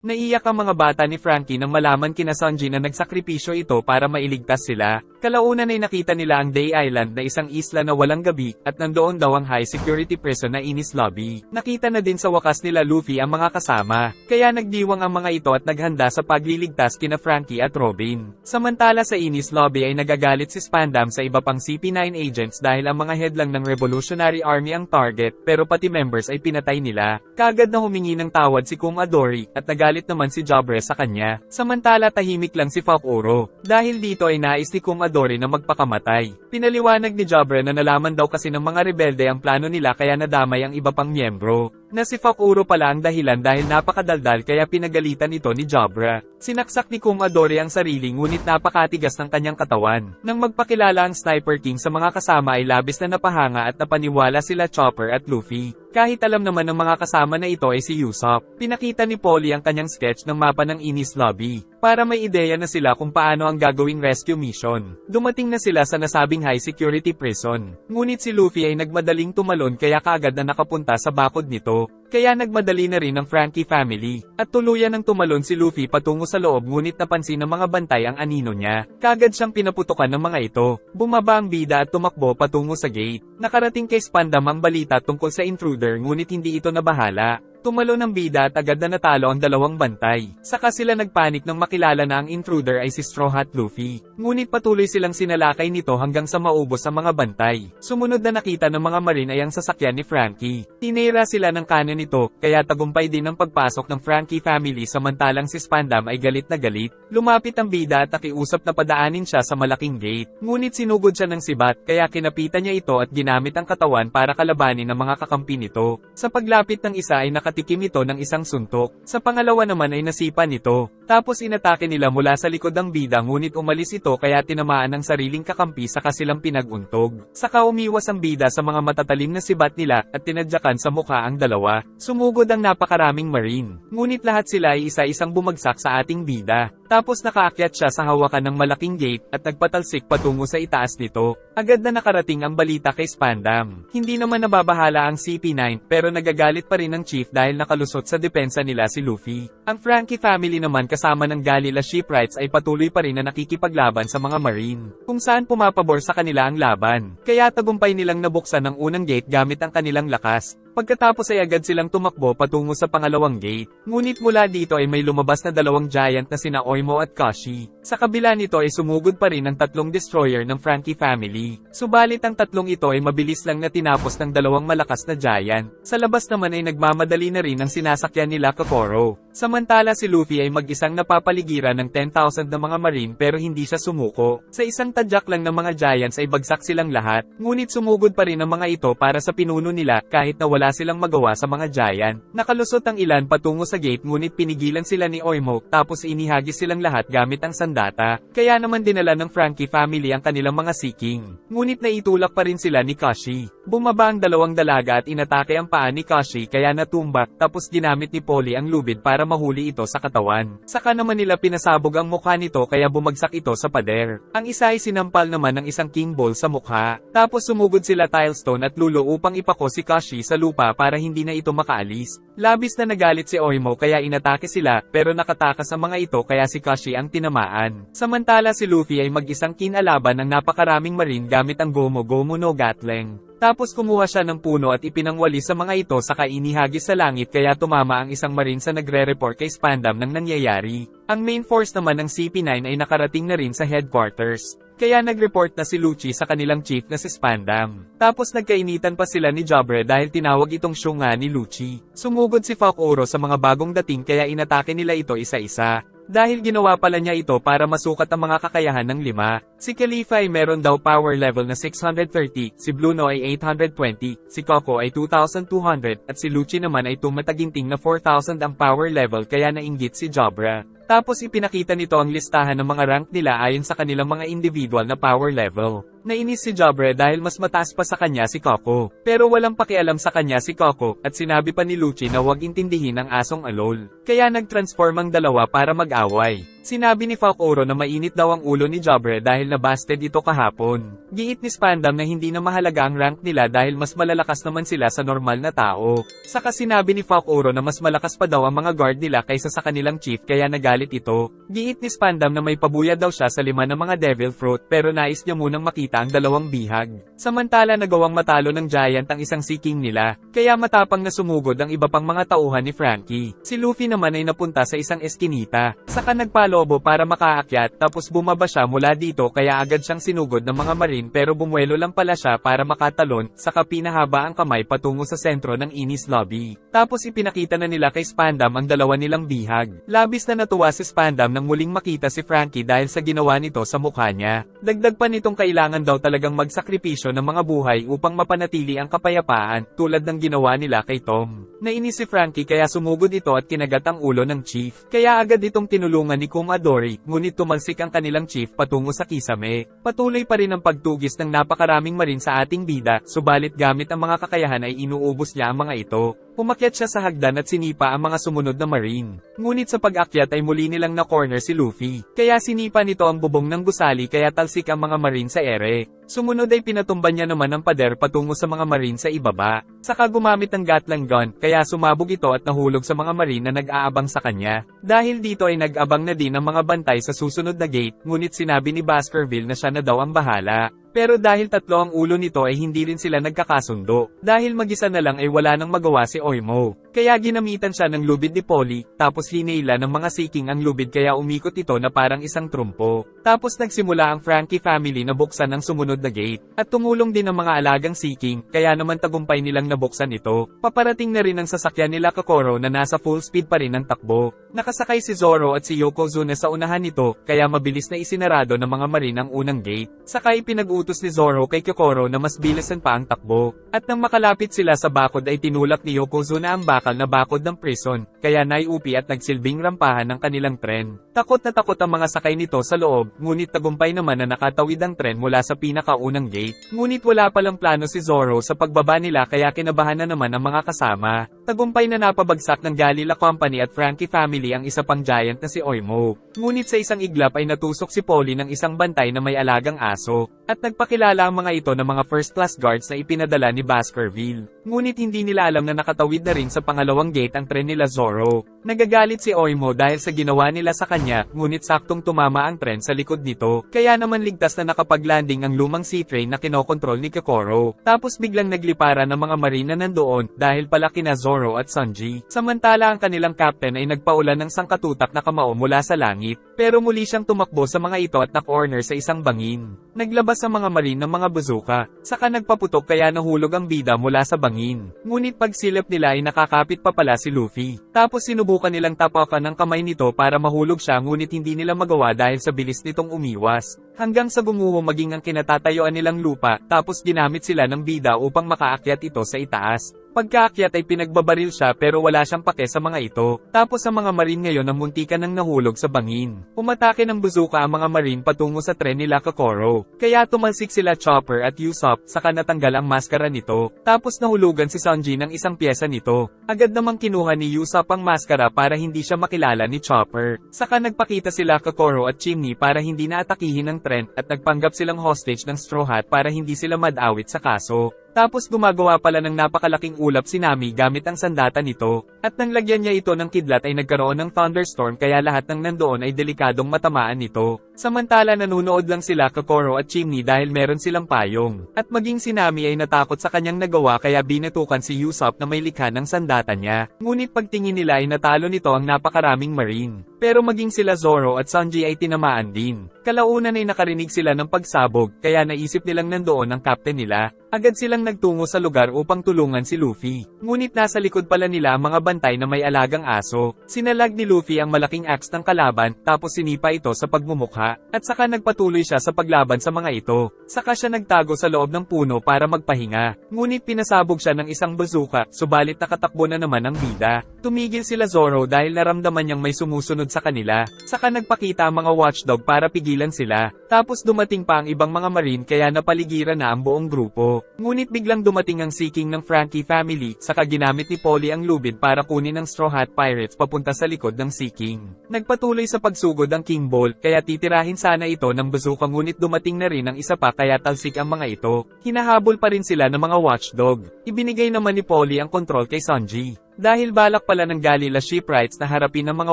Naiyak ang mga bata ni Frankie nang malaman kina Sanji na nagsakripisyo ito para mailigtas sila. Kalaunan ay nakita nila ang Day Island na isang isla na walang gabi, at nandoon daw ang high security prison na Enies Lobby. Nakita na din sa wakas nila Luffy ang mga kasama, kaya nagdiwang ang mga ito at naghanda sa pagliligtas kina Frankie at Robin. Samantala sa Enies Lobby ay nagagalit si Spandam sa iba pang CP9 agents dahil ang mga head lang ng Revolutionary Army ang target, pero pati members ay pinatay nila. Kaagad na humingi ng tawad si Kung Adori, at nagalit naman si Jobre sa kanya. Samantala tahimik lang si Fakuro, dahil dito ay nais ni Kung Adori na magpakamatay. Pinaliwanag ni Jobre na nalaman daw kasi ng mga rebelde ang plano nila kaya nadamay ang iba pang miyembro. Na si Fakuro pala ang dahilan dahil napakadaldal kaya pinagalitan ito ni Jobra. Sinaksak ni Kung Adori ang sarili ngunit napakatigas ng kanyang katawan. Nang magpakilala ang Sniper King sa mga kasama ay labis na napahanga at napaniwala sila Chopper at Luffy. Kahit alam naman ng mga kasama na ito ay si Usopp. Pinakita ni Polly ang kanyang sketch ng mapa ng Enies Lobby, para may ideya na sila kung paano ang gagawing rescue mission. Dumating na sila sa nasabing high security prison. Ngunit si Luffy ay nagmadaling tumalon kaya kaagad na nakapunta sa bakod nito. Kaya nagmadali na rin ang Frankie family, at tuluyan ng tumalon si Luffy patungo sa loob ngunit napansin ng mga bantay ang anino niya. Kaagad siyang pinaputukan ng mga ito. Bumaba ang bida at tumakbo patungo sa gate. Nakarating kay Spandam ang balita tungkol sa intruder ngunit hindi ito nabahala. Tumalo ng bida at agad na natalo ang dalawang bantay. Saka sila nagpanik nang makilala na ang intruder ay si Straw Hat Luffy. Ngunit patuloy silang sinalakay nito hanggang sa maubos ang mga bantay. Sumunod na nakita ng mga marine ay ang sasakyan ni Frankie. Tinira sila ng kanan nito, kaya tagumpay din ang pagpasok ng Frankie family samantalang si Spandam ay galit na galit. Lumapit ang bida at nakiusap na padaanin siya sa malaking gate. Ngunit sinugod siya ng sibat kaya kinapitan niya ito at ginamit ang katawan para kalabanin ang mga kakampi nito. Sa paglapit ng isa ay nakatikim ito ng isang suntok. Sa pangalawa naman ay nasipa nito. Tapos inatake nila mula sa likod ng bida ngunit umalis ito kaya tinamaan ng sariling kakampi sa kasilang pinaguntog. Saka umiwas ang bida sa mga matatalim na sibat nila at tinadyakan sa mukha ang dalawa. Sumugod ang napakaraming marine. Ngunit lahat sila ay isa-isang bumagsak sa ating bida. Tapos nakaakyat siya sa hawakan ng malaking gate at nagpatalsik patungo sa itaas nito. Agad na nakarating ang balita kay Spandam. Hindi naman nababahala ang CP9 pero nagagalit pa rin ang chief dahil nakalusot sa depensa nila si Luffy. Ang Frankie family naman kasama ng Galila Shipwrights ay patuloy pa rin na nakikipaglaban sa mga marine, kung saan pumapabor sa kanila ang laban. Kaya tagumpay nilang nabuksan ang unang gate gamit ang kanilang lakas. Pagkatapos ay agad silang tumakbo patungo sa pangalawang gate. Ngunit mula dito ay may lumabas na dalawang giant na sina Oimo at Kashi. Sa kabila nito ay sumugod pa rin ang tatlong destroyer ng Frankie family. Subalit ang tatlong ito ay mabilis lang na tinapos ng dalawang malakas na giant. Sa labas naman ay nagmamadali na rin ang sinasakyan nila Kokoro. Samantala si Luffy ay mag-isang napapaligiran ng 10,000 na mga marine pero hindi siya sumuko. Sa isang tadyak lang ng mga giants ay bagsak silang lahat. Ngunit sumugod pa rin ang mga ito para sa pinuno nila kahit na wala silang magawa sa mga giant. Nakalusot ang ilan patungo sa gate ngunit pinigilan sila ni Oimo tapos inihagis silang lahat gamit ang sandata. Kaya naman dinala ng Frankie family ang kanilang mga seeking. Ngunit naitulak pa rin sila ni Kashi. Bumaba ang dalawang dalaga at inatake ang paa ni Kashi kaya natumba tapos ginamit ni Polly ang lubid para mahuli ito sa katawan. Saka naman nila pinasabog ang mukha nito kaya bumagsak ito sa pader. Ang isa ay sinampal naman ng isang king ball sa mukha. Tapos sumugod sila Tilestone at Lulo upang ipako si Kashi sa lupa para hindi na ito makaalis. Labis na nagalit si Oimo kaya inatake sila pero nakatakas ang mga ito kaya si Kashi ang tinamaan. Samantala si Luffy ay mag-isang kinalaban ng napakaraming marine gamit ang Gomu Gomu no Gatling. Tapos kumuha siya ng puno at ipinangwali sa mga ito saka inihagis sa langit kaya tumama ang isang marine sa nagre-report kay Spandam ng nangyayari. Ang main force naman ng CP9 ay nakarating na rin sa headquarters. Kaya nag-report na si Lucci sa kanilang chief na si Spandam. Tapos nagkainitan pa sila ni Jobre dahil tinawag itong Shunga ni Lucci. Sumugod si Fakuro sa mga bagong dating kaya inatake nila ito isa-isa. Dahil ginawa pala niya ito para masukat ang mga kakayahan ng 5. Si Khalifa ay meron daw power level na 630, si Bluno ay 820, si Coco ay 2,200, at si Lucci naman ay tumataginting na 4,000 ang power level kaya nainggit si Jobra. Tapos ipinakita nito ang listahan ng mga rank nila ayon sa kanilang mga individual na power level. Nainis si Jobre dahil mas mataas pa sa kanya si Coco. Pero walang pakialam sa kanya si Coco, at sinabi pa ni Lucci na huwag intindihin ang asong alol. Kaya nag-transform ang dalawa para mag-away. Sinabi ni Falcoro na mainit daw ang ulo ni Jobre dahil nabasted ito kahapon. Giit ni Spandam na hindi na mahalaga ang rank nila dahil mas malalakas naman sila sa normal na tao. Saka sinabi ni Falcoro na mas malakas pa daw ang mga guard nila kaysa sa kanilang chief kaya nagalit ito. Giit ni Spandam na may pabuya daw siya sa 5 ng mga devil fruit pero nais niya munang makita ang 2 bihag. Samantala nagawang matalo ng giant ang isang seeking nila, kaya matapang na sumugod ang iba pang mga tauhan ni Frankie. Si Luffy naman ay napunta sa isang eskinita. Saka nagpalobo para makaakyat tapos bumaba siya mula dito kaya agad siyang sinugod ng mga marine pero bumuelo lang pala siya para makatalon, saka pinahaba ang kamay patungo sa sentro ng Enies Lobby. Tapos ipinakita na nila kay Spandam ang 2 nilang bihag. Labis na natuwa si Spandam nang muling makita si Frankie dahil sa ginawa nito sa mukha niya. Dagdag pa nitong kailangan daw talagang magsakripisyo ng mga buhay upang mapanatili ang kapayapaan, tulad ng ginawa nila kay Tom. Nainis si Frankie kaya sumugod ito at kinagat ang ulo ng chief. Kaya agad itong tinulungan ni Kumadori, ngunit tumalsik ang kanilang chief patungo sa kisame. Patuloy pa rin ang pagtugis ng napakaraming marine sa ating bida, subalit gamit ang mga kakayahan ay inuubos niya ang mga ito. Umakyat siya sa hagdan at sinipa ang mga sumunod na marine. Ngunit sa pag-akyat ay muli nilang na-corner si Luffy. Kaya sinipa nito ang bubong ng gusali kaya talsik ang mga marine sa ere. Sumunod ay pinatumba niya naman ang pader patungo sa mga marine sa ibaba. Saka gumamit ng Gatling gun, kaya sumabog ito at nahulog sa mga marine na nag-aabang sa kanya. Dahil dito ay nag-abang na din ang mga bantay sa susunod na gate, ngunit sinabi ni Baskerville na siya na daw ang bahala. Pero dahil 3 ang ulo nito ay hindi rin sila nagkakasundo. Dahil mag-isa na lang ay wala nang magawa si Oimo. Kaya ginamitan siya ng lubid ni Polly, tapos hinila ng mga seeking ang lubid kaya umikot ito na parang isang trumpo. Tapos nagsimula ang Frankie family na buksan ang sumunod na gate. At tumulong din ang mga alagang seeking, kaya naman tagumpay nilang nabuksan ito. Paparating na rin ang sasakyan nila Kokoro na nasa full speed pa rin ang takbo. Nakasakay si Zoro at si Yokozuna sa unahan nito, kaya mabilis na isinarado ng mga marine ang unang gate. Sakay pinag-utos ni Zoro kay Kokoro na mas bilisan pa ang takbo. At nang makalapit sila sa bakod ay tinulak ni Yokozuna ang bakal na bakod ng prison, kaya naiupi at nagsilbing rampahan ng kanilang tren. Takot na takot ang mga sakay nito sa loob, ngunit tagumpay naman na nakatawid ang tren mula sa pinakaunang gate. Ngunit wala palang plano si Zoro sa pagbaba nila kaya kinabahan na naman ang mga kasama. Tagumpay na napabagsak ng Galila Company at Frankie family ang isa pang giant na si Oimo. Ngunit sa isang iglap ay natusok si Polly ng isang bantay na may alagang aso, at nagpakilala ang mga ito ng mga first-class guards na ipinadala ni Baskerville. Ngunit hindi nila alam na nakatawid na rin sa pangalawang gate ang tren nila Zoro. Nagagalit si Oimo dahil sa ginawa nila sa kanya, ngunit saktong tumama ang tren sa likod nito. Kaya naman ligtas na nakapag-landing ang lumang sea train na kinokontrol ni Kokoro. Tapos biglang nagliparan ng mga marine na nandoon dahil pala kina Zoro at Sanji. Samantala ang kanilang captain ay nagpaulan ng sangkatutak na kamao mula sa langit. Pero muli siyang tumakbo sa mga ito at na-corner sa isang bangin. Naglabas ang mga marine ng mga bazooka. Saka nagpaputok kaya nahulog ang bida mula sa bangin. Ngunit pagsilip nila ay nakakapit pa pala si Luffy. Tapos sinubukan nilang tapakan ng kamay nito para mahulog siya ngunit hindi nila magawa dahil sa bilis nitong umiwas. Hanggang sa gumuho maging ang kinatatayuan nilang lupa, tapos ginamit sila ng bida upang makaakyat ito sa itaas. Pagkaakyat ay pinagbabaril siya pero wala siyang pake sa mga ito. Tapos ang mga marine ngayon ang muntikan ng nahulog sa bangin. Umatake ng bazooka ang mga marine patungo sa tren nila Kokoro. Kaya tumalsik sila Chopper at Usopp, saka natanggal ang maskara nito. Tapos nahulugan si Sanji ng isang pyesa nito. Agad namang kinuha ni Usopp ang maskara para hindi siya makilala ni Chopper. Saka nagpakita sila Kokoro at Chimney para hindi naatakihin ng tren at nagpanggap silang hostage ng Straw Hat para hindi sila madawit sa kaso. Tapos gumagawa pala ng napakalaking ulap si Nami gamit ang sandata nito, at nang lagyan niya ito ng kidlat ay nagkaroon ng thunderstorm kaya lahat ng nandoon ay delikadong matamaan nito. Samantala nanunood lang sila Kokoro at Chimney dahil meron silang payong, at maging si Nami ay natakot sa kanyang nagawa kaya binatukan si Usopp na may likha ng sandata niya. Ngunit pagtingin nila ay natalo nito ang napakaraming marine. Pero maging sila Zoro at Sanji ay tinamaan din. Kalaunan ay nakarinig sila ng pagsabog kaya naisip nilang nandoon ang captain nila. Agad silang nagtungo sa lugar upang tulungan si Luffy. Ngunit nasa likod pala nila ang mga bantay na may alagang aso. Sinalag ni Luffy ang malaking axe ng kalaban, tapos sinipa ito sa pagmumukha, at saka nagpatuloy siya sa paglaban sa mga ito. Saka siya nagtago sa loob ng puno para magpahinga. Ngunit pinasabog siya ng isang bazooka, subalit nakatakbo na naman ang bida. Tumigil sila Zoro dahil naramdaman niyang may sumusunod sumunod sa kanila. Saka nagpakita ang mga watchdog para pigilan sila. Tapos dumating pa ang ibang mga marine kaya napaligiran na ang buong grupo. Ngunit biglang dumating ang Sea King ng Frankie family, saka ginamit ni Polly ang lubid para kunin ang Straw Hat Pirates papunta sa likod ng Sea King. Nagpatuloy sa pagsugod ang King Bolt kaya titirahin sana ito ng bazooka ngunit dumating na rin ang isa pa kaya talsik ang mga ito. Hinahabol pa rin sila ng mga watchdog. Ibinigay naman ni Polly ang kontrol kay Sanji. Dahil balak pala ng Galila shipwrights na harapin ang mga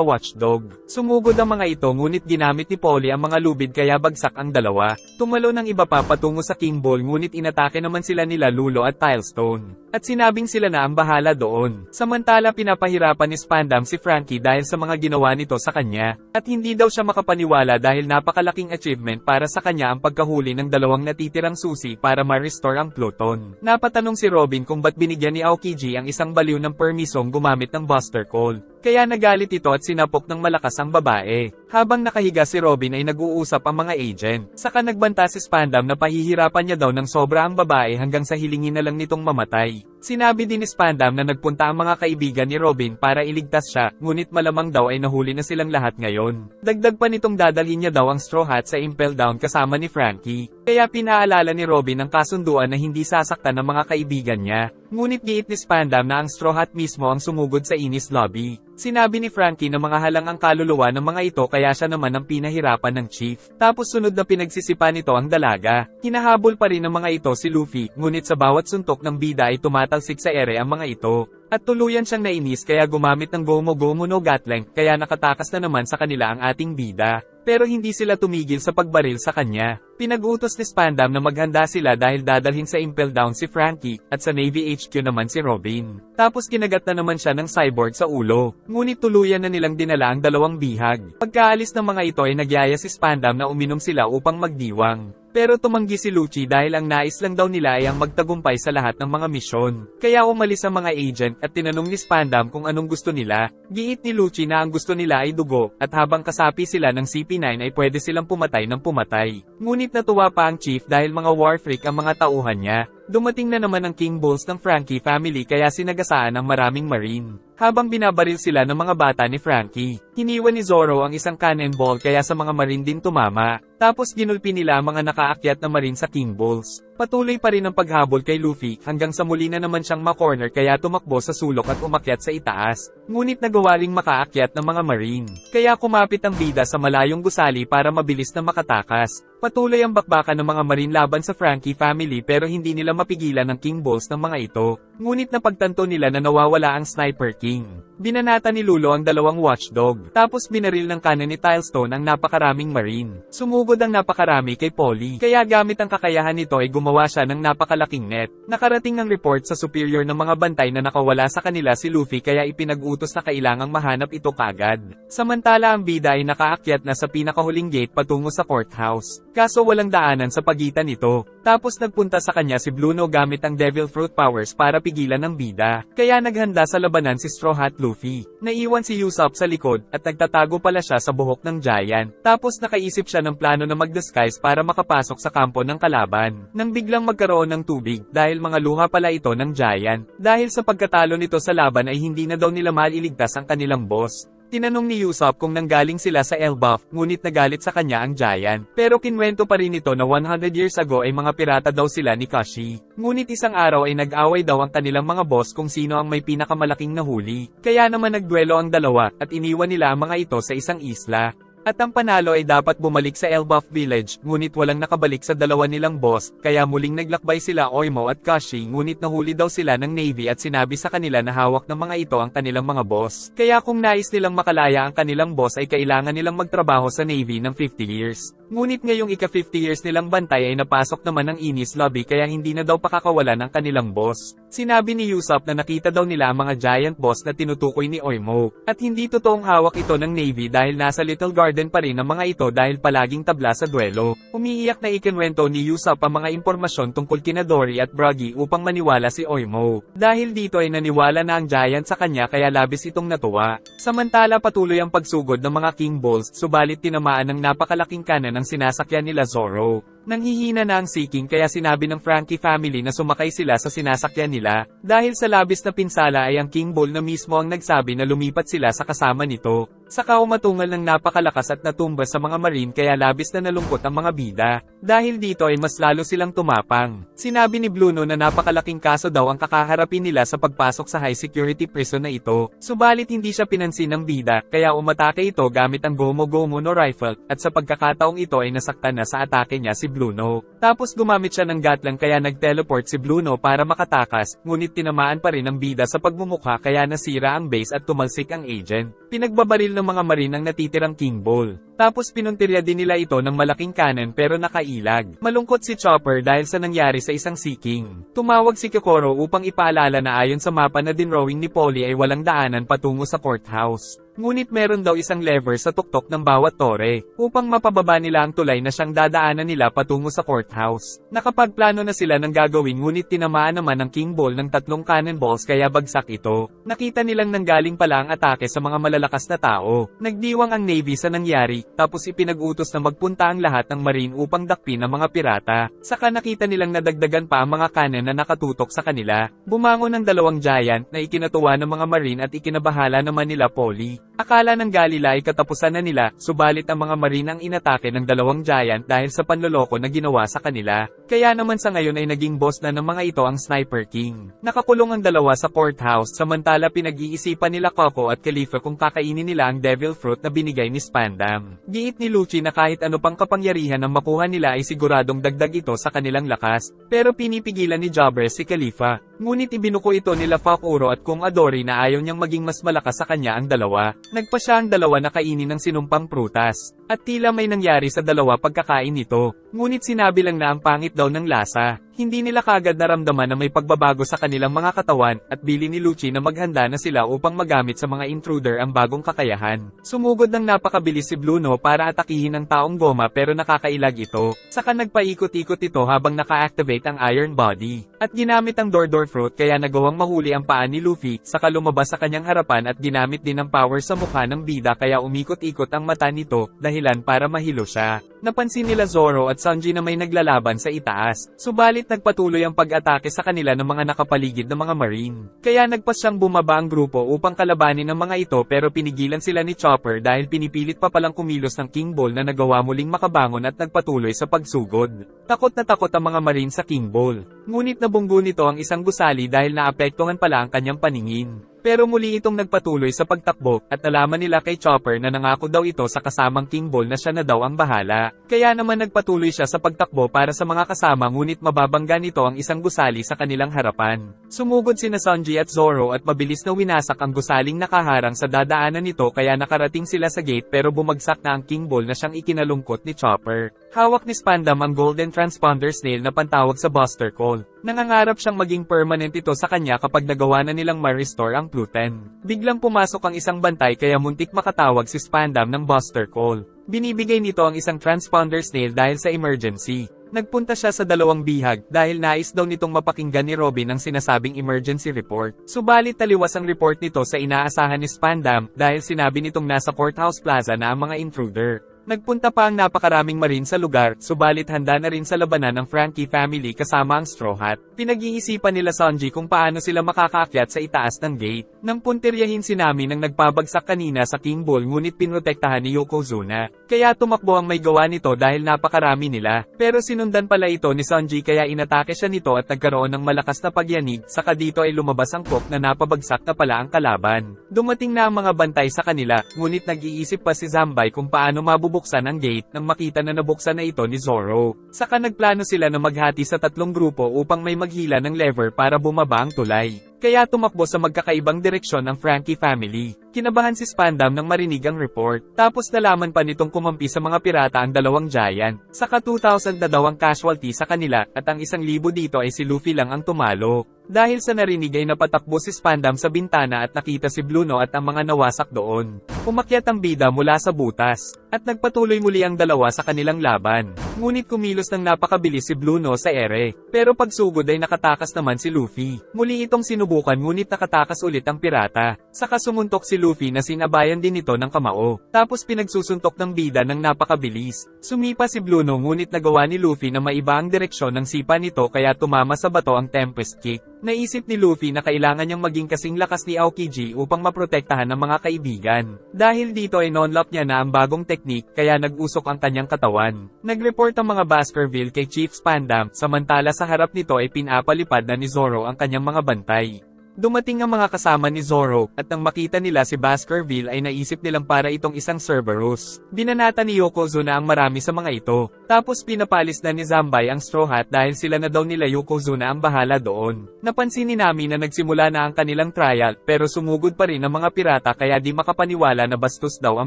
watchdog. Sumugod ang mga ito ngunit ginamit ni Polly ang mga lubid kaya bagsak ang dalawa. Tumalo ng iba pa patungo sa King Ball ngunit inatake naman sila nila Lulo at Tilestone. At sinabing sila na ang bahala doon. Samantala pinapahirapan ni Spandam si Frankie dahil sa mga ginawa nito sa kanya. At hindi daw siya makapaniwala dahil napakalaking achievement para sa kanya ang pagkahuli ng dalawang natitirang susi para ma-restore ang Pluton. Napatanong si Robin kung ba't binigyan ni Aokiji ang isang baliw ng permiso gumamit ng Buster Call. Kaya nagalit ito at sinapok ng malakas ang babae. Habang nakahiga si Robin ay nag-uusap ang mga agent. Saka nagbanta si Spandam na pahihirapan niya daw ng sobra ang babae hanggang sa hilingin na lang nitong mamatay. Sinabi din ni Spandam na nagpunta ang mga kaibigan ni Robin para iligtas siya, ngunit malamang daw ay nahuli na silang lahat ngayon. Dagdag pa nitong dadalhin niya daw ang Straw Hat sa Impel Down kasama ni Frankie. Kaya pinaalala ni Robin ang kasunduan na hindi sasaktan ng mga kaibigan niya. Ngunit giit ni Spandam na ang Straw Hat mismo ang sumugod sa Enies Lobby. Sinabi ni Frankie na mga halang ang kaluluwa ng mga ito kaya siya naman ang pinahirapan ng chief. Tapos sunod na pinagsisipa nito ang dalaga. Hinahabol pa rin ng mga ito si Luffy, ngunit sa bawat suntok ng bida ay tumatalsik sa ere ang mga ito. At tuluyan siyang nainis kaya gumamit ng Gomu Gomu no Gatling kaya nakatakas na naman sa kanila ang ating bida. Pero hindi sila tumigil sa pagbaril sa kanya. Pinag-utos ni Spandam na maghanda sila dahil dadalhin sa Impel Down si Frankie, at sa Navy HQ naman si Robin. Tapos kinagat na naman siya ng cyborg sa ulo. Ngunit tuluyan na nilang dinala ang dalawang bihag. Pagkaalis ng mga ito ay nagyaya si Spandam na uminom sila upang magdiwang. Pero tumanggi si Lucci dahil ang nais lang daw nila ay ang magtagumpay sa lahat ng mga misyon. Kaya umalis ang mga agent at tinanong ni Spandam kung anong gusto nila. Giit ni Lucci na ang gusto nila ay dugo, at habang kasapi sila ng CP9 ay pwede silang pumatay ng pumatay. Ngunit natuwa pa ang chief dahil mga war freak ang mga tauhan niya. Dumating na naman ang King Bulls ng Frankie family kaya sinagasaan ang maraming marine. Habang binabaril sila ng mga bata ni Frankie, hiniwan ni Zoro ang isang cannonball kaya sa mga marine din tumama. Tapos ginulpi nila ang mga nakaakyat na marine sa King Bulls. Patuloy pa rin ang paghabol kay Luffy hanggang sa muli na naman siyang ma-corner kaya tumakbo sa sulok at umakyat sa itaas. Ngunit nagawa ring makaakyat ng mga marine. Kaya kumapit ang bida sa malayong gusali para mabilis na makatakas. Patuloy ang bakbakan ng mga marine laban sa Frankie family pero hindi nila mapigilan ang King Bulls ng mga ito. Ngunit napagtanto nila na nawawala ang Sniper King. Binanata ni Lulo ang dalawang watchdog. Tapos binaril ng kanan ni Tilestone ang napakaraming marine. Sumugod ang napakarami kay Polly. Kaya gamit ang kakayahan nito ay gumawa siya ng napakalaking net. Nakarating ang report sa superior ng mga bantay na nakawala sa kanila si Luffy kaya ipinag-utos na kailangang mahanap ito kagad. Samantala ang bida ay nakaakyat na sa pinakahuling gate patungo sa courthouse. Kaso walang daanan sa pagitan nito. Tapos nagpunta sa kanya si Bluno gamit ang Devil Fruit powers para pigilan ang bida. Kaya naghanda sa labanan si Straw Hat Luffy. Naiwan si Usopp sa likod at nagtatago pala siya sa buhok ng giant. Tapos nakaisip siya ng plano na mag-disguise para makapasok sa kampo ng kalaban. Nang biglang magkaroon ng tubig dahil mga luha pala ito ng giant. Dahil sa pagkatalo nito sa laban ay hindi na daw nila mailigtas ang kanilang boss. Tinanong ni Usopp kung nanggaling sila sa Elbaf, ngunit nagalit sa kanya ang giant. Pero kinwento pa rin ito na 100 years ago ay mga pirata daw sila ni Kashi. Ngunit isang araw ay nag-away daw ang kanilang mga boss kung sino ang may pinakamalaking nahuli. Kaya naman nagduelo ang dalawa at iniwan nila ang mga ito sa isang isla. At ang panalo ay dapat bumalik sa Elbaf Village, ngunit walang nakabalik sa dalawa nilang boss, kaya muling naglakbay sila Oimo at Kashi ngunit nahuli daw sila ng Navy at sinabi sa kanila na hawak ng mga ito ang kanilang mga boss. Kaya kung nais nilang makalaya ang kanilang boss ay kailangan nilang magtrabaho sa Navy ng 50 years. Ngunit ngayong ika-50 years nilang bantay ay napasok naman ng Enies Lobby kaya hindi na daw pakakawalan ang kanilang boss. Sinabi ni Usopp na nakita daw nila ang mga giant boss na tinutukoy ni Oimo. At hindi totoong hawak ito ng Navy dahil nasa Little Garden pa rin ang mga ito dahil palaging tabla sa duelo. Umiiyak na ikinwento ni Usopp ang mga impormasyon tungkol kina Dory at Broggy upang maniwala si Oimo. Dahil dito ay naniwala na ang giant sa kanya kaya labis itong natuwa. Samantala patuloy ang pagsugod ng mga King Bulls subalit tinamaan ng napakalaking kanan ang sinasakyan nila Zoro. Nanghihina na ang Sea King kaya sinabi ng Frankie family na sumakay sila sa sinasakyan nila. Dahil sa labis na pinsala ay ang King Bull na mismo ang nagsabi na lumipat sila sa kasama nito. Saka umatungal ng napakalakas at natumba sa mga marine kaya labis na nalungkot ang mga bida. Dahil dito ay mas lalo silang tumapang. Sinabi ni Bluno na napakalaking kaso daw ang kakaharapin nila sa pagpasok sa high security prison na ito. Subalit hindi siya pinansin ng bida, kaya umatake ito gamit ang gomo-gomo no rifle, at sa pagkakataong ito ay nasaktan na sa atake niya si Bluno. Tapos gumamit siya ng gatlang kaya nag-teleport si Bluno para makatakas, ngunit tinamaan pa rin ng bida sa pagmumukha kaya nasira ang base at tumalsik ang agent. Pinagbabaril ng mga marine ang natitirang King Bull. Tapos pinuntirya din nila ito ng malaking cannon pero nakailag. Malungkot si Chopper dahil sa nangyari sa isang Sea King. Tumawag si Kokoro upang ipaalala na ayon sa mapa na dinrawing ni Polly ay walang daanan patungo sa courthouse. Ngunit meron daw isang lever sa tuktok ng bawat tore, upang mapababa nila ang tulay na siyang dadaanan nila patungo sa courthouse. Nakapagplano na sila ng gagawin ngunit tinamaan naman ng King Bull ng 3 cannonballs kaya bagsak ito. Nakita nilang nanggaling pala ang atake sa mga malalakas na tao. Nagdiwang ang Navy sa nangyari, tapos ipinag-utos na magpunta ang lahat ng Marine upang dakpin ang mga pirata. Saka nakita nilang nadagdagan pa ang mga cannon na nakatutok sa kanila. Bumangon ang 2 giant na ikinatuwa ng mga Marine at ikinabahala naman nila Polly. Akala ng Galila ay katapusan na nila, subalit ang mga marine ang inatake ng 2 giant dahil sa panloloko na ginawa sa kanila. Kaya naman sa ngayon ay naging boss na ng mga ito ang Sniper King. Nakakulong ang 2 sa courthouse samantala pinag-iisipan nila Coco at Khalifa kung kakainin nila ang devil fruit na binigay ni Spandam. Giit ni Lucci na kahit ano pang kapangyarihan ang makuha nila ay siguradong dagdag ito sa kanilang lakas, pero pinipigilan ni Jobber si Khalifa. Ngunit ibinuko ito nila Fakuro at Kung Adori na ayaw niyang maging mas malakas sa kanya ang 2. Nagpa siya ang 2 na kainin ng sinumpang prutas. At tila may nangyari sa 2 pagkakain nito. Ngunit sinabi lang na ang pangit daw ng lasa. Hindi nila kagad naramdaman na may pagbabago sa kanilang mga katawan, at bili ni Lucci na maghanda na sila upang magamit sa mga intruder ang bagong kakayahan. Sumugod ng napakabilis si Bluno para atakihin ang taong goma pero nakakailag ito. Saka nagpaikot-ikot ito habang naka-activate ang Iron Body. At ginamit ang Dordor Fruit kaya nagawang mahuli ang paa ni Luffy, saka lumabas sa kanyang harapan at ginamit din ang power sa mukha ng bida kaya umikot-ikot ang mata nito, dahilan para mahilo siya. Napansin nila Zoro at Sanji na may naglalaban sa itaas, subalit nagpatuloy ang pag-atake sa kanila ng mga nakapaligid na mga marine. Kaya nagpas siyang bumaba ang grupo upang kalabanin ang mga ito pero pinigilan sila ni Chopper dahil pinipilit pa palang kumilos ng King Bull na nagawa muling makabangon at nagpatuloy sa pagsugod. Takot na takot ang mga marine sa King Bull. Ngunit nabunggo nito ang isang gusali dahil naapektuhan pala ang kanyang paningin. Pero muli itong nagpatuloy sa pagtakbo, at nalaman nila kay Chopper na nangako daw ito sa kasamang King Bull na siya na daw ang bahala. Kaya naman nagpatuloy siya sa pagtakbo para sa mga kasama ngunit mababangga nito ang isang gusali sa kanilang harapan. Sumugod sina Sanji at Zoro at mabilis na winasak ang gusaling nakaharang sa dadaanan nito kaya nakarating sila sa gate pero bumagsak na ang King Bull na siyang ikinalungkot ni Chopper. Hawak ni Spandam ang golden transponder snail na pantawag sa Buster Call. Nangangarap siyang maging permanent ito sa kanya kapag nagawa na nilang ma-restore ang Pluton. Biglang pumasok ang isang bantay kaya muntik makatawag si Spandam ng Buster Call. Binibigay nito ang isang transponder snail dahil sa emergency. Nagpunta siya sa 2 bihag dahil nais daw nitong mapakinggan ni Robin ang sinasabing emergency report. Subalit taliwas ang report nito sa inaasahan ni Spandam dahil sinabi nitong nasa courthouse plaza na ang mga intruder. Nagpunta pa ang napakaraming marine sa lugar, subalit handa na rin sa labanan ng Frankie family kasama ang Straw Hat. Pinag-iisipan nila Sanji kung paano sila makakaakyat sa itaas ng gate. Nang puntiryahin si Nami nang nagpabagsak kanina sa King Bull ngunit pinrotektahan ni Yokozuna. Kaya tumakbo ang may gawa nito dahil napakarami nila. Pero sinundan pala ito ni Sanji kaya inatake siya nito at nagkaroon ng malakas na pagyanig, saka dito ay lumabas ang Cook na napabagsak na pala ang kalaban. Dumating na ang mga bantay sa kanila, ngunit nag-iisip pa si Zambay kung paano mabubuksan ang gate nang makita na nabuksan na ito ni Zoro. Saka nagplano sila na maghati sa 3 grupo upang may maghila ng lever para bumaba ang tulay. Kaya tumakbo sa magkakaibang direksyon ang Frankie family. Kinabahan si Spandam nang marinig ang report. Tapos nalaman pa nitong kumampi sa mga pirata ang 2 giant. Saka 2,000 na daw ang casualty sa kanila at ang 1,000 dito ay si Luffy lang ang tumalo. Dahil sa narinig ay napatakbo si Spandam sa bintana at nakita si Bluno at ang mga nawasak doon. Umakyat ang bida mula sa butas, at nagpatuloy muli ang 2 sa kanilang laban. Ngunit kumilos ng napakabilis si Bluno sa ere, pero pagsugod ay nakatakas naman si Luffy. Muli itong sinubukan ngunit nakatakas ulit ang pirata. Saka sumuntok si Luffy na sinabayan din ito ng kamao. Tapos pinagsusuntok ng bida ng napakabilis. Sumipa si Bluno ngunit nagawa ni Luffy na maiba ang direksyon ng sipa nito kaya tumama sa bato ang Tempest Kick. Naisip ni Luffy na kailangan niyang maging kasing lakas ni Aokiji upang maprotektahan ang mga kaibigan. Dahil dito ay non-lock niya na ang bagong teknik kaya nag-usok ang kanyang katawan. Nag-report ang mga Baskerville kay Chief Spandam, samantala sa harap nito ay pinapalipad na ni Zoro ang kanyang mga bantay. Dumating ang mga kasama ni Zoro, at nang makita nila si Baskerville ay naisip nilang para itong isang Cerberus. Binanata ni Yokozuna ang marami sa mga ito, tapos pinapalis na ni Zambay ang Straw Hat dahil sila na daw nila Yokozuna ang bahala doon. Napansin ni Nami na nagsimula na ang kanilang trial, pero sumugod pa rin ang mga pirata kaya di makapaniwala na bastos daw ang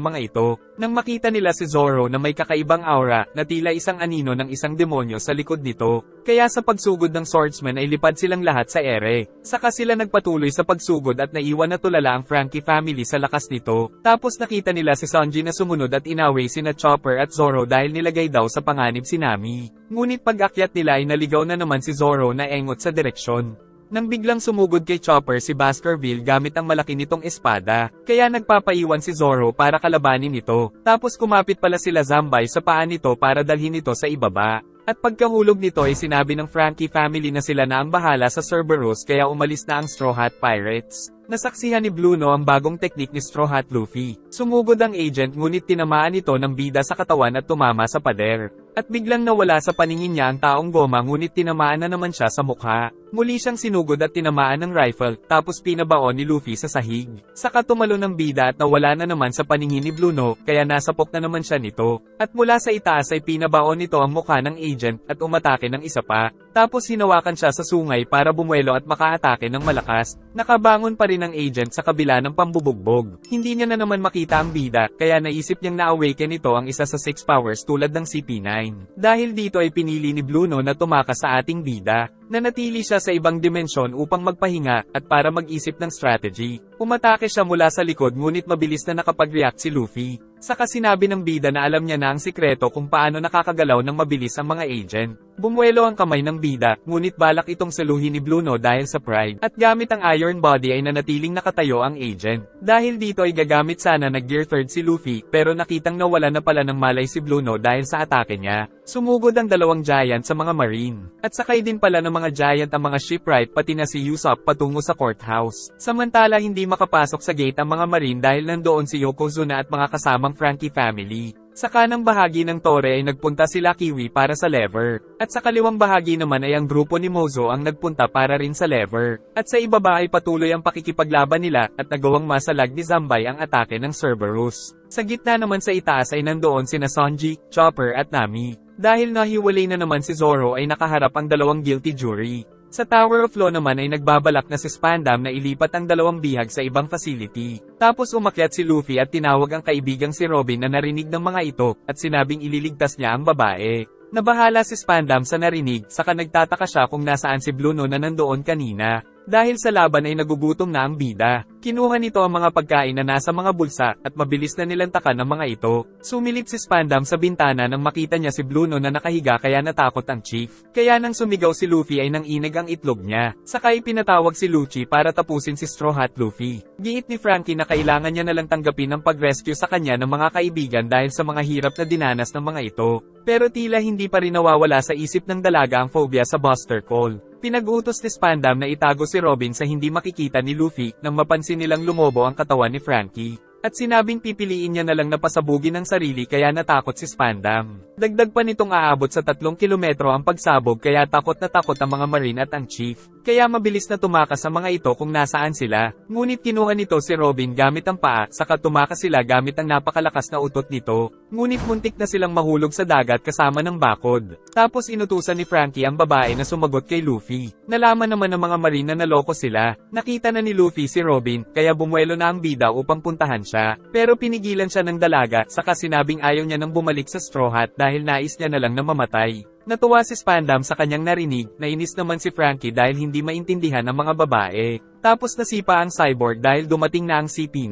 mga ito. Nang makita nila si Zoro na may kakaibang aura, na tila isang anino ng isang demonyo sa likod nito, kaya sa pagsugod ng swordsman ay lipad silang lahat sa ere. Saka sila nagpatuloy sa pagsugod at naiwan na tulala ang Frankie family sa lakas nito. Tapos nakita nila si Sanji na sumunod at inaway sina Chopper at Zoro dahil nilagay daw sa panganib si Nami. Ngunit pag-akyat nila ay naligaw na naman si Zoro na engot sa direksyon. Nang biglang sumugod kay Chopper si Baskerville gamit ang malaki nitong espada, kaya nagpapaiwan si Zoro para kalabanin ito. Tapos kumapit pala sila Zambay sa paa nito para dalhin ito sa ibaba. At pagkahulog nito ay sinabi ng Frankie family na sila na ang bahala sa Cerberus kaya umalis na ang Straw Hat Pirates. Nasaksihan ni Bluno ang bagong teknik ni Straw Hat Luffy. Sumugod ang agent ngunit tinamaan ito ng bida sa katawan at tumama sa pader. At biglang nawala sa paningin niya ang taong goma ngunit tinamaan na naman siya sa mukha. Muli siyang sinugod at tinamaan ng rifle, tapos pinabaon ni Luffy sa sahig. Saka tumalo ng bida at nawala na naman sa paningin ni Bluno, kaya nasapok na naman siya nito. At mula sa itaas ay pinabaon nito ang mukha ng agent at umatake ng isa pa. Tapos hinawakan siya sa sungay para bumuelo at makaatake ng malakas. Nakabangon pa rin ang agent sa kabila ng pambubugbog. Hindi niya na naman makita ang bida, kaya naisip niyang na-awaken ito ang isa sa 6 powers tulad ng CP9. Dahil dito ay pinili ni Bluno na tumakas sa ating bida. Nanatili siya sa ibang dimensyon upang magpahinga at para mag-isip ng strategy. Umatake siya mula sa likod ngunit mabilis na nakapag-react si Luffy. Saka sinabi ng bida na alam niya na ang sikreto kung paano nakakagalaw ng mabilis ang mga agent. Bumuelo ang kamay ng bida, ngunit balak itong saluhin ni Bluno dahil sa pride. At gamit ang iron body ay nanatiling nakatayo ang agent. Dahil dito ay gagamit sana na gear 3rd si Luffy, pero nakitang nawala na pala ng malay si Bluno dahil sa atake niya. Sumugod ang dalawang giant sa mga marine. At sakay din pala ng mga giant ang mga shipwright pati na si Usopp patungo sa courthouse. Samantala hindi makapasok sa gate ang mga marine dahil nandoon si Yokozuna at mga kasamang Frankie family. Sa kanang bahagi ng tore ay nagpunta sila Kiwi para sa lever. At sa kaliwang bahagi naman ay ang grupo ni Mozo ang nagpunta para rin sa lever. At sa ibaba ay patuloy ang pakikipaglaban nila at nagawang masalag ni Zambay ang atake ng Cerberus. Sa gitna naman sa itaas ay nandoon sina Sanji, Chopper at Nami. Dahil nahiwalay na naman si Zoro ay nakaharap ang dalawang guilty jury. Sa Tower of Law naman ay nagbabalak na si Spandam na ilipat ang dalawang bihag sa ibang facility. Tapos umakyat si Luffy at tinawag ang kaibigang si Robin na narinig ng mga ito, at sinabing ililigtas niya ang babae. Nabahala si Spandam sa narinig, saka nagtataka siya kung nasaan si Bluno na nandoon kanina. Dahil sa laban ay nagugutom na ang bida. Kinuha nito ang mga pagkain na nasa mga bulsa at mabilis na nilantakan ang mga ito. Sumilip si Spandam sa bintana nang makita niya si Bluno na nakahiga kaya natakot ang chief. Kaya nang sumigaw si Luffy ay nanginig ang itlog niya. Saka ipinatawag si Lucci para tapusin si Straw Hat Luffy. Giit ni Frankie na kailangan niya nalang tanggapin ang pag-rescue sa kanya ng mga kaibigan dahil sa mga hirap na dinanas ng mga ito. Pero tila hindi pa rin nawawala sa isip ng dalaga ang phobia sa Buster Call. Pinag-utos ni Spandam na itago si Robin sa hindi makikita ni Luffy nang mapansin nilang lumobo ang katawan ni Frankie. At sinabing pipiliin niya na lang na pasabugin ang sarili kaya natakot si Spandam. Dagdag pa nitong aabot sa 3 kilometro ang pagsabog kaya takot na takot ang mga marine at ang chief. Kaya mabilis na tumakas ang mga ito kung nasaan sila. Ngunit kinuha nito si Robin gamit ang paa, saka tumakas sila gamit ang napakalakas na utot nito. Ngunit muntik na silang mahulog sa dagat kasama ng bakod. Tapos inutusan ni Frankie ang babae na sumagot kay Luffy. Nalaman naman ng mga marine na naloko sila. Nakita na ni Luffy si Robin, kaya bumuelo na ang bida upang puntahan siya. Pero pinigilan siya ng dalaga, saka sinabing ayaw niya nang bumalik sa Straw Hat dahil nais niya na lang na mamatay. Natuwa si Spandam sa kanyang narinig, nainis naman si Frankie dahil hindi maintindihan ang mga babae. Tapos nasipa ang cyborg dahil dumating na ang CP9.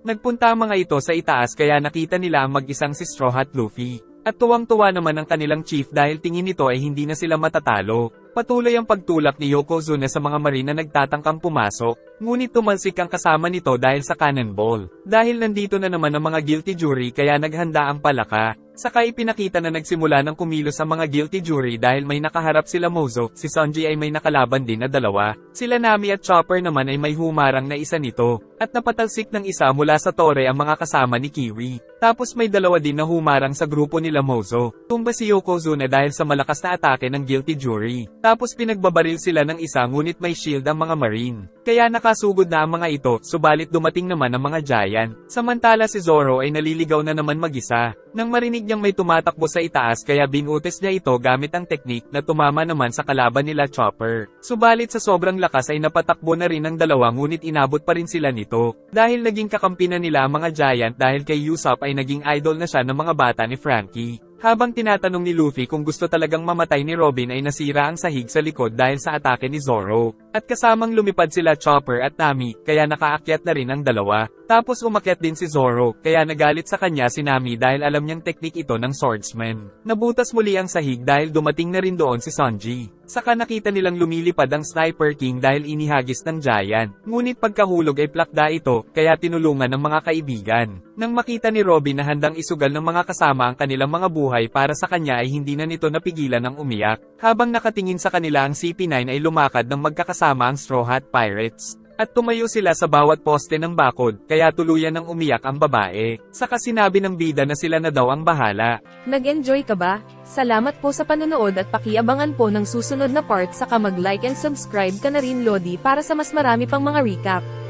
Nagpunta ang mga ito sa itaas kaya nakita nila ang mag-isang si Straw Hat Luffy. At tuwang-tuwa naman ang kanilang chief dahil tingin nito ay hindi na sila matatalo. Patuloy ang pagtulak ni Yokozuna sa mga marine na nagtatangkang pumasok, ngunit tumalsik ang kasama nito dahil sa cannonball. Dahil nandito na naman ang mga guilty jury kaya naghanda ang palaka. Saka ipinakita na nagsimula ng kumilos ang mga guilty jury dahil may nakaharap sila Mozo, si Sunji ay may nakalaban din na dalawa. Sila Nami at Chopper naman ay may humarang na isa nito, at napatalsik ng isa mula sa tore ang mga kasama ni Kiwi. Tapos may dalawa din na humarang sa grupo nila Mozo. Tumba si Yokozuna dahil sa malakas na atake ng guilty jury. Tapos pinagbabaril sila ng isa ngunit may shield ang mga marine. Kaya nakasugod na ang mga ito, subalit dumating naman ang mga giant. Samantala si Zoro ay naliligaw na naman mag-isa. Nang marinig niyang may tumatakbo sa itaas kaya binutis niya ito gamit ang teknik na tumama naman sa kalaban nila Chopper. Subalit sa sobrang lakas ay napatakbo na rin ang dalawa ngunit inabot pa rin sila nito. Dahil naging kakampi na nila ang mga giant dahil kay Usopp ay naging idol na siya ng mga bata ni Frankie. Habang tinatanong ni Luffy kung gusto talagang mamatay ni Robin ay nasira ang sahig sa likod dahil sa atake ni Zoro. At kasamang lumipad sila Chopper at Nami, kaya nakaakyat na rin ang dalawa. Tapos umakyat din si Zoro, kaya nagalit sa kanya si Nami dahil alam niyang teknik ito ng swordsman. Nabutas muli ang sahig dahil dumating na rin doon si Sanji. Saka nakita nilang lumilipad ang Sniper King dahil inihagis ng giant. Ngunit pagkahulog ay plakda ito, kaya tinulungan ng mga kaibigan. Nang makita ni Robin na handang isugal ng mga kasama ang kanilang mga buhay para sa kanya ay hindi na nito napigilan ng umiyak. Habang nakatingin sa kanila ang CP9 ay lumakad ng magkakasama ang Straw Hat Pirates. At tumayo sila sa bawat poste ng bakod, kaya tuluyan ng umiyak ang babae. Saka sinabi ng bida na sila na daw ang bahala. Nag-enjoy ka ba? Salamat po sa panonood at pakiabangan po ng susunod na part, saka mag-like and subscribe ka na rin Lodi para sa mas marami pang mga recap.